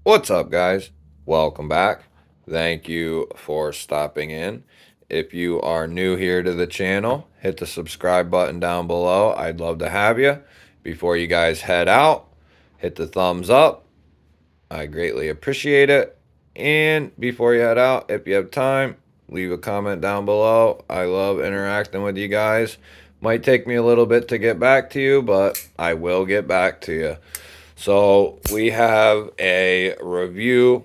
What's up, guys? Welcome back. Thank you for stopping in. If you are new here to the channel, hit the subscribe button down below. I'd love to have you. Before you guys head out, hit the thumbs up. I greatly appreciate it. And before you head out, if you have time, leave a comment down below. I love interacting with you guys. Might take me a little bit to get back to you, but I will get back to you. So we have a review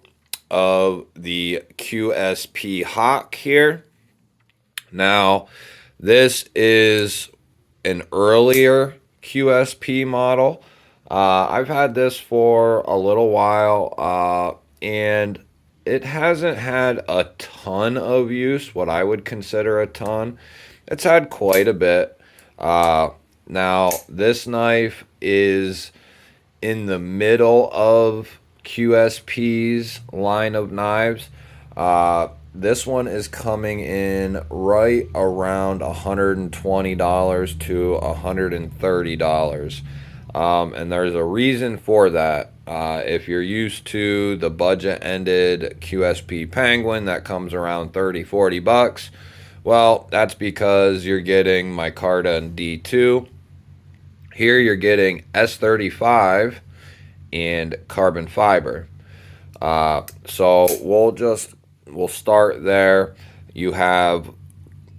of the QSP HAWK here. Now, this is an earlier QSP model. I've had this for a little while, and it hasn't had a ton of use, what I would consider a ton. It's had quite a bit. Now, this knife is in the middle of QSP's line of knives. This one is coming in right around $120 to $130. And there's a reason for that. If you're used to the budget ended QSP Penguin that comes around 30-40 bucks, well, that's because you're getting micarta and D2. Here you're getting S35 and carbon fiber. So we'll start there. You have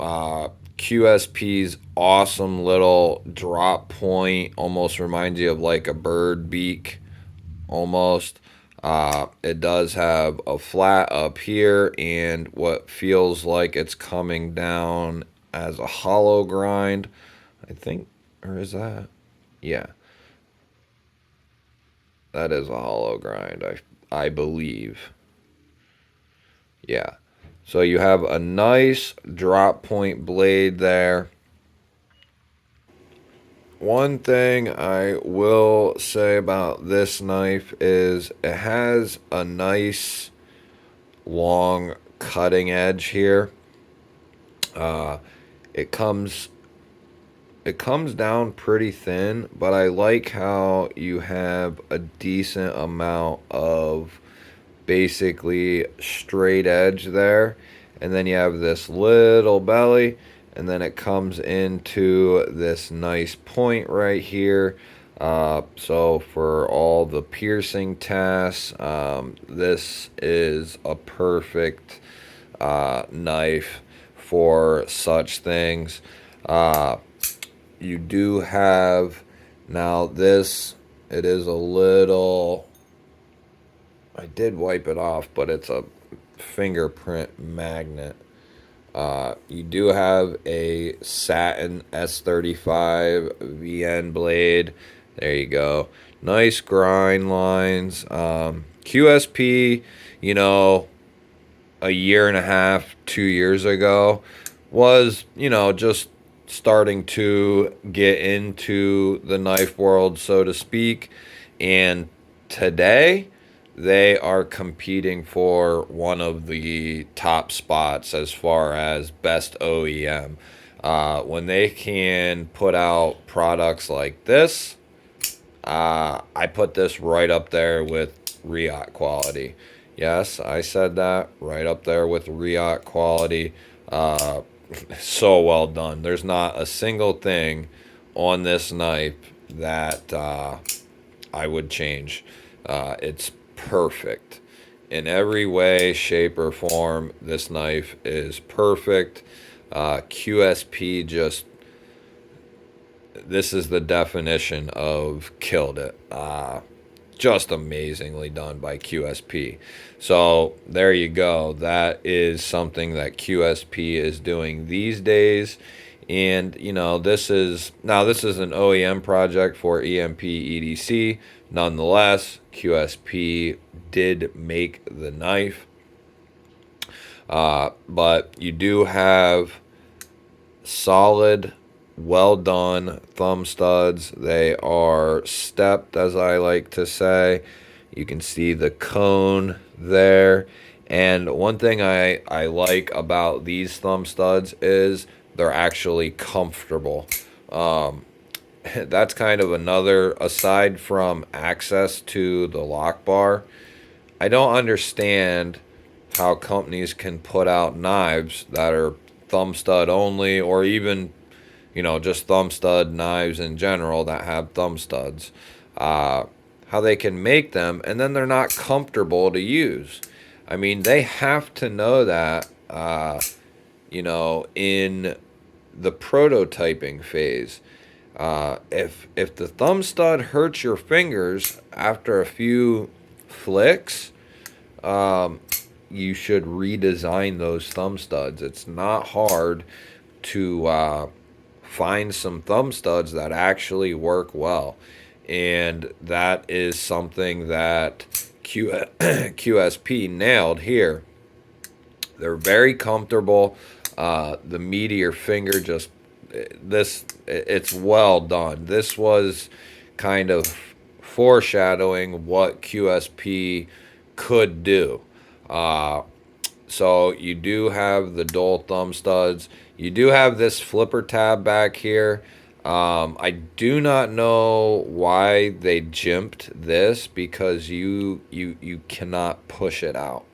QSP's awesome little drop point, almost reminds you of like a bird beak, almost. It does have a flat up here and what feels like it's coming down as a hollow grind, I think, or is that? Yeah, that is a hollow grind, I believe. Yeah. So you have a nice drop point blade there. One thing I will say about this knife is it has a nice long cutting edge here. Uh, it comes it comes down pretty thin, but I like how you have a decent amount of basically straight edge there, and then you have this little belly, and then it comes into this nice point right here. So for all the piercing tasks, this is a perfect knife for such things. uh, you do have, now this, it is a little, I did wipe it off, but it's a fingerprint magnet. You do have a satin S35VN blade. There you go. Nice grind lines. QSP, you know, a year and a half, 2 years ago, was, just starting to get into the knife world, so to speak. And today, they are competing for one of the top spots as far as best OEM. When they can put out products like this, I put this right up there with Riot quality. Yes, I said that, right up there with Riot quality. Uh, so well done. There's not a single thing on this knife that I would change. It's perfect in every way, shape, or form. This knife is perfect. QSP just, this is the definition of killed it. Just amazingly done by QSP. So there you go. That is something that QSP is doing these days. And this is an OEM project for EMP EDC. Nonetheless, QSP did make the knife. But you do have solid, well done thumb studs. They are stepped, as I like to say. You can see the cone there. And one thing I like about these thumb studs is they're actually comfortable. That's kind of another, aside from access to the lock bar, I don't understand how companies can put out knives that are thumb stud only, or even, you know, just thumb stud knives in general that have thumb studs. How they can make them and then they're not comfortable to use. I mean, they have to know that, you know, in the prototyping phase. If the thumb stud hurts your fingers after a few flicks, you should redesign those thumb studs. It's not hard to find some thumb studs that actually work well. And that is something that QSP nailed here. They're very comfortable. The meat of your finger just, it's well done. This was kind of foreshadowing what QSP could do. So you do have the dual thumb studs. You do have this flipper tab back here. I do not know why they jimped this, because you cannot push it out.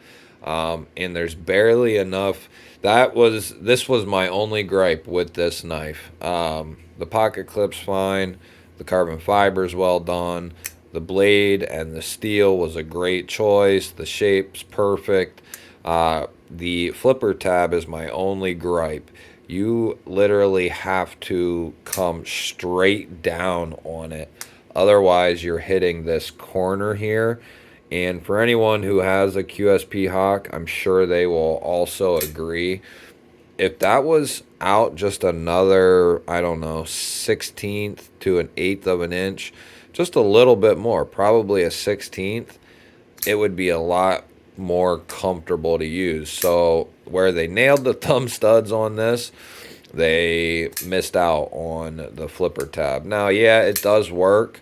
And there's barely enough. This was my only gripe with this knife. The pocket clip's fine. The carbon fiber's well done. The blade and the steel was a great choice. The shape's perfect. The flipper tab is my only gripe. You literally have to come straight down on it. Otherwise, you're hitting this corner here. And for anyone who has a QSP HAWK, I'm sure they will also agree. If that was out just another, I don't know, 16th to an eighth of an inch, just a little bit more, probably a 16th, it would be a lot more comfortable to use. So where they nailed the thumb studs on this, they missed out on the flipper tab. Now, yeah, it does work,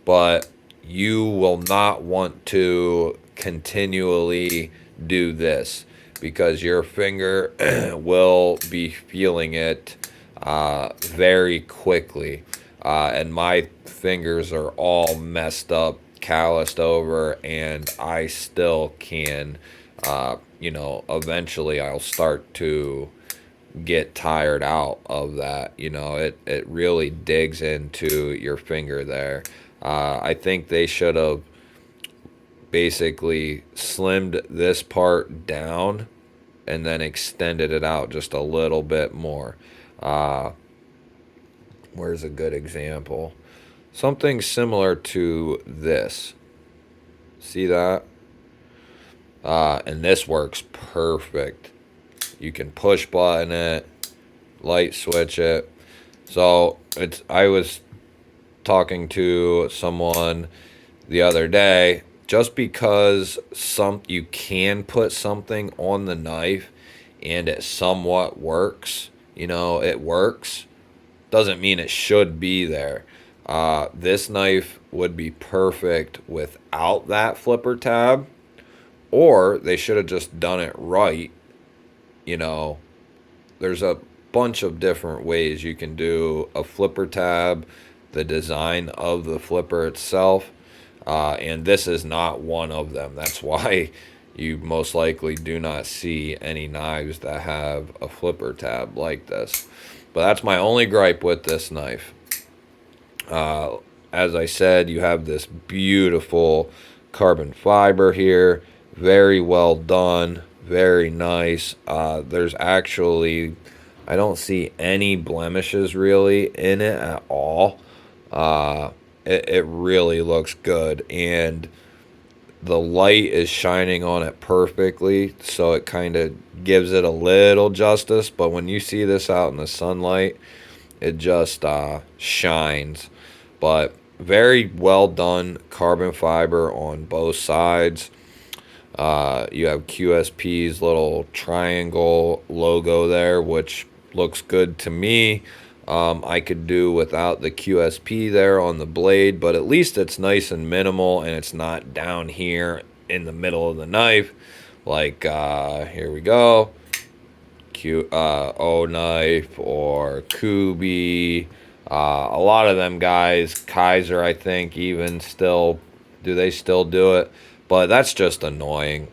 but you will not want to continually do this, because your finger will be feeling it very quickly. And my fingers are all messed up, calloused over, and I still can, you know, eventually I'll start to get tired out of that. You know, it really digs into your finger there. I think they should have basically slimmed this part down and then extended it out just a little bit more. Where's a good example? Something similar to this. See that? And this works perfect. You can push button it, light switch it. So I was talking to someone the other day, just because you can put something on the knife and it somewhat works, you know, it works, doesn't mean it should be there. This knife would be perfect without that flipper tab, or they should have just done it right. You know, there's a bunch of different ways you can do a flipper tab, the design of the flipper itself, and this is not one of them. That's why you most likely do not see any knives that have a flipper tab like this. But that's my only gripe with this knife. As I said, you have this beautiful carbon fiber here, very well done, very nice. There's actually, I don't see any blemishes really in it at all. It really looks good, and the light is shining on it perfectly, so it kind of gives it a little justice. But when you see this out in the sunlight, it just shines. But very well done carbon fiber on both sides. You have QSP's little triangle logo there, which looks good to me. I could do without the QSP there on the blade, but at least it's nice and minimal, and it's not down here in the middle of the knife. Like, here we go. O knife or Kubi. A lot of them guys, Kaiser, I think, even still, do they still do it? but that's just annoying.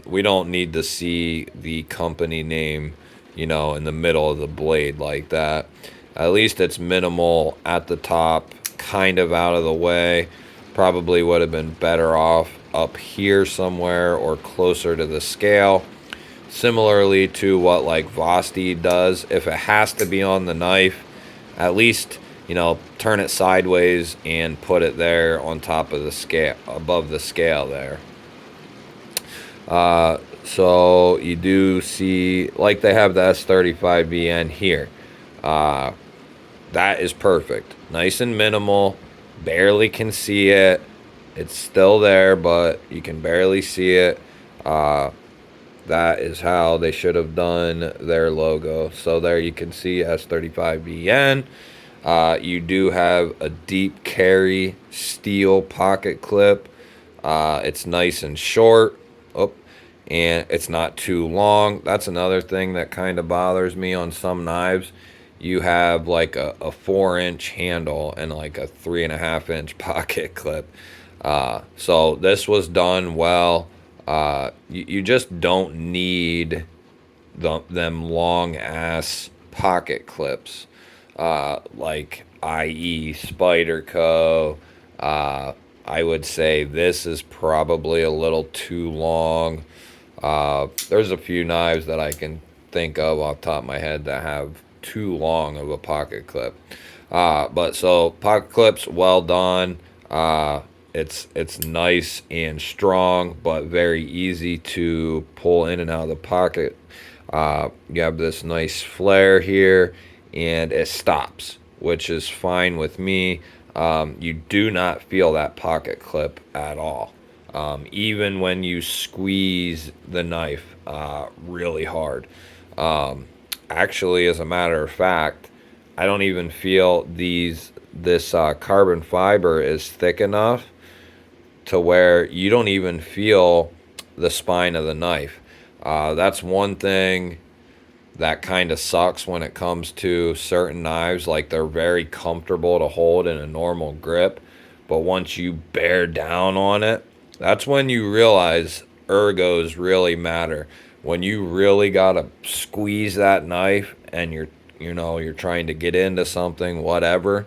We don't need to see the company name, you know, in the middle of the blade like that. At least it's minimal at the top, kind of out of the way. Probably would have been better off up here somewhere or closer to the scale. Similarly to what like Vosti does, if it has to be on the knife, at least, you know, turn it sideways and put it there on top of the scale, above the scale there. So you do see, like they have the S35VN here. That is perfect. Nice and minimal. Barely can see it. It's still there, but you can barely see it. That is how they should have done their logo. So there you can see S35VN. You do have a deep carry steel pocket clip. It's nice and short. Oh, and it's not too long. That's another thing that kind of bothers me on some knives. You have like a 4-inch handle and like a 3.5-inch pocket clip. So this was done well. You just don't need them long ass pocket clips, like i.e. Spyderco. I would say this is probably a little too long. There's a few knives that I can think of off the top of my head that have too long of a pocket clip. But so pocket clips, well done. It's nice and strong, but very easy to pull in and out of the pocket. You have this nice flare here, and it stops, which is fine with me. You do not feel that pocket clip at all. Even when you squeeze the knife really hard. Actually, as a matter of fact, I don't even feel this carbon fiber is thick enough to where you don't even feel the spine of the knife. That's one thing that kind of sucks when it comes to certain knives. Like, they're very comfortable to hold in a normal grip, but once you bear down on it, that's when you realize ergos really matter. When you really gotta squeeze that knife and you're trying to get into something, whatever.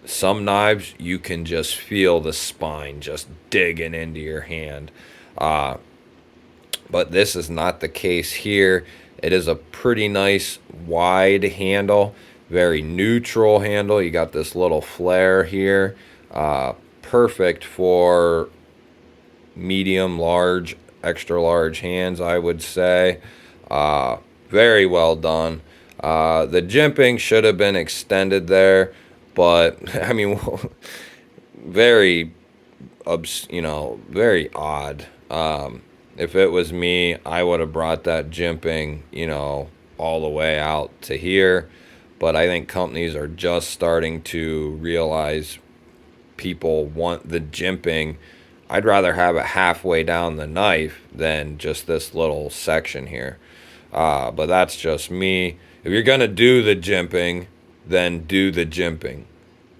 Some knives you can just feel the spine just digging into your hand. But this is not the case here. It is a pretty nice wide handle, very neutral handle. You got this little flare here. Perfect for medium, large, extra large hands, I would say. Very well done. The jimping should have been extended there, but I mean, very, very odd. If it was me, I would have brought that jimping, all the way out to here. But I think companies are just starting to realize people want the jimping. I'd rather have it halfway down the knife than just this little section here. But that's just me. If you're going to do the jimping, then do the jimping.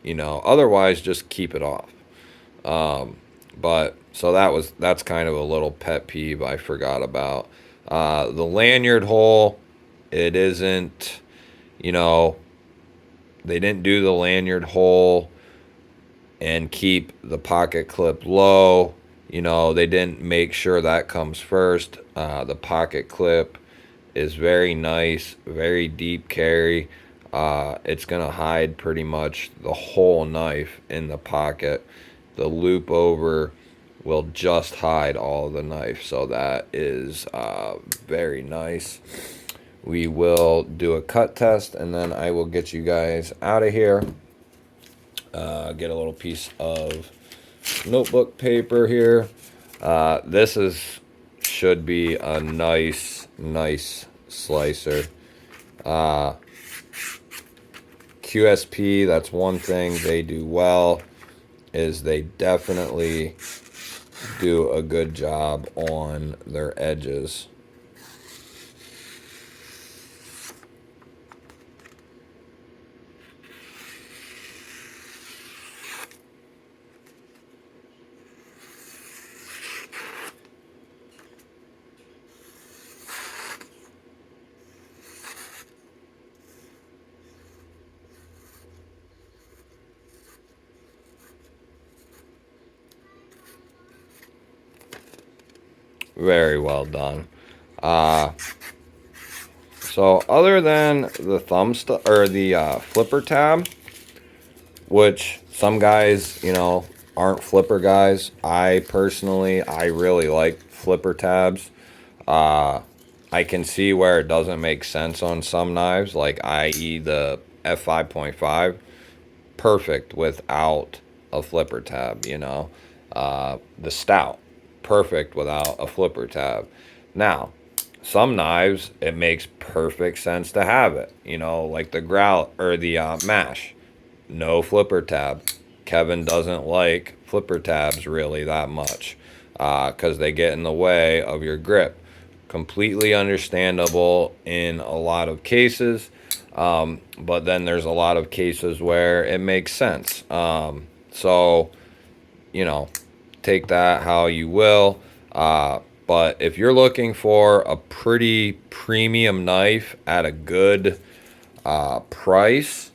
Otherwise, just keep it off. But so that's kind of a little pet peeve I forgot about. The lanyard hole, it isn't, they didn't do the lanyard hole and keep the pocket clip low. They didn't make sure that comes first. The pocket clip is very nice, very deep carry. It's going to hide pretty much the whole knife in the pocket. The loop over will just hide all of the knife, so that is very nice. We will do a cut test, and then I will get you guys out of here. Get a little piece of notebook paper here. This should be a nice slicer. QSP, that's one thing they do well, is they definitely do a good job on their edges. Very well done. Uh, so other than the or the flipper tab, which some guys, you know, aren't flipper guys. I personally, I really like flipper tabs. Uh, I can see where it doesn't make sense on some knives, like i.e. the F5.5. Perfect without a flipper tab, you know. The stout, perfect without a flipper tab. Now, some knives, it makes perfect sense to have it, you know, like the grout or the mash. No flipper tab. Kevin doesn't like flipper tabs really that much because they get in the way of your grip. Completely understandable in a lot of cases, but then there's a lot of cases where it makes sense. So, you know, take that how you will. But if you're looking for a pretty premium knife at a good price,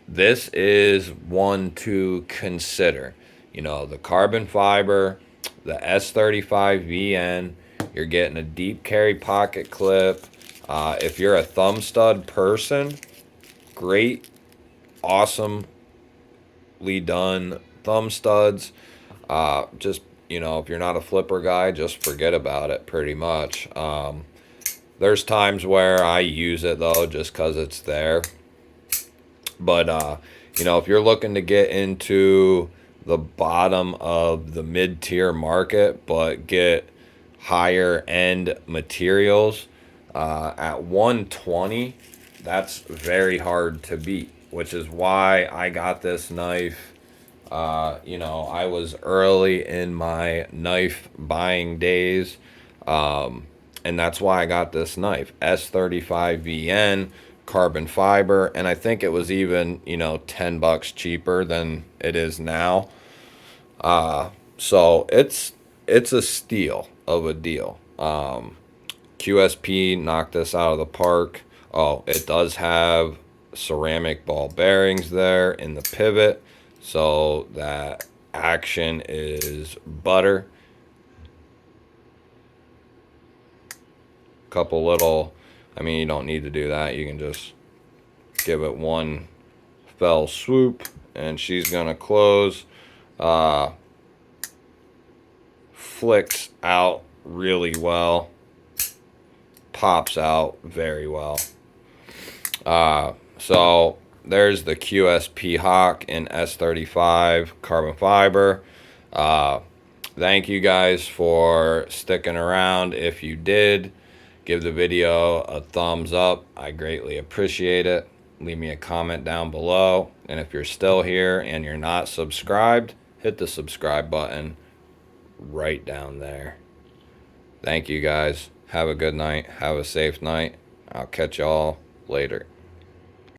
this is one to consider. You know, the carbon fiber, the S35VN, you're getting a deep carry pocket clip. If you're a thumb stud person, great, awesomely done thumb studs. Just, you know, if you're not a flipper guy, just forget about it pretty much. There's times where I use it though, just because it's there. But, you know, if you're looking to get into the bottom of the mid-tier market, but get higher end materials at 120, that's very hard to beat, which is why I got this knife. You know, I was early in my knife buying days. And that's why I got this knife, S35VN, carbon fiber, and I think it was even, you know, $10 cheaper than it is now. So it's a steal of a deal. QSP knocked this out of the park. Oh, it does have ceramic ball bearings there in the pivot, so that action is butter. Couple little, I mean, you don't need to do that. You can just give it one fell swoop and she's gonna close. Flicks out really well, pops out very well. So there's the QSP HAWK in S35 carbon fiber. Thank you guys for sticking around. If you did, give the video a thumbs up. I greatly appreciate it. Leave me a comment down below. And if you're still here and you're not subscribed, hit the subscribe button right down there. Thank you guys. Have a good night. Have a safe night. I'll catch y'all later.